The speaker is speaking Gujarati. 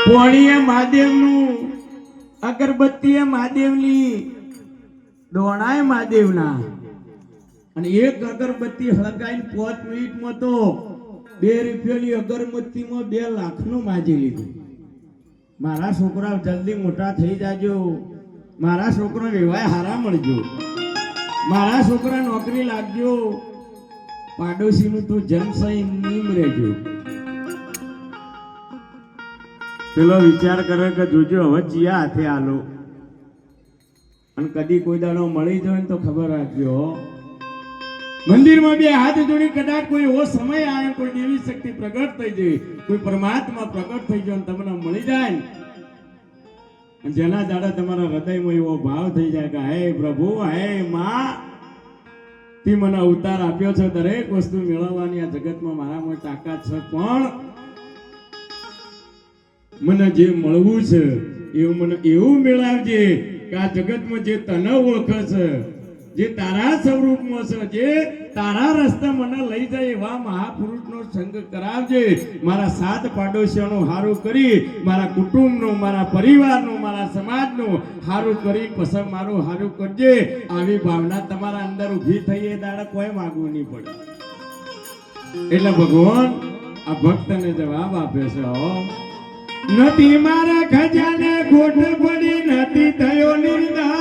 પોણીએ મહાદેવનું, અગરબત્તીએ મહાદેવની, દોણાય મહાદેવના. અને એક અગરબત્તી હળગાઈને 5 મિનિટમાં તો 2 રૂપિયાની અગરબત્તીમાં 2 લાખનું માજી લીધું. મારા છોકરા જલ્દી મોટા થઈ જાજો, મારા છોકરો વેવાય હારા મળજો, મારા છોકરા નોકરી લાગજો, પાડોશીનું તું જન્મસઈ નીમ રહેજો. પેલો વિચાર કરે કે જોજો હવે ચિયા હાથે આલો, અને કદી કોઈ દાડો મળી જાય ને તો ખબર રાખજો. મંદિરમાં 2 હાથ જોડી કદાચ કોઈ એવો સમય આવે, કોઈ દેવી શક્તિ પ્રગટ થઈ જાય, કોઈ પરમાત્મા પ્રગટ થઈ જાય, તમને મળી જાય, અને જેના દાડા તમારા હૃદયમાં એવો ભાવ થઈ જાય કે હે પ્રભુ, હે માં, તી મને અવતાર આપ્યો છે, દરેક વસ્તુ મેળવવાની આ જગતમાં મારામાં તાકાત છે, પણ મને જે મળવું છે એવું મને એવું મેળવજે કે આ જગતમાં જે તને ઓળખે છે, જે તારા સ્વરૂપમાં છે, જે તારા રસ્તા મને લઈ જાય એવા મહાપુરુષનો સંગ કરાવજે. મારા 7 પાડોશીઓનું હારું કરી, મારા કુટુંબનું, મારા પરિવારનું, મારા સમાજનું હારું કરી, પછી મારું હારું કરજે. આવી ભાવના તમારા અંદર ઊભી થઈ એ દાડા કોઈ માગવું નહીં પડે. એટલે ભગવાન આ ભક્તને જવાબ આપે છે, નથી મારા ખજાને ખોટ પડી, નથી થયો નિર્ધાર.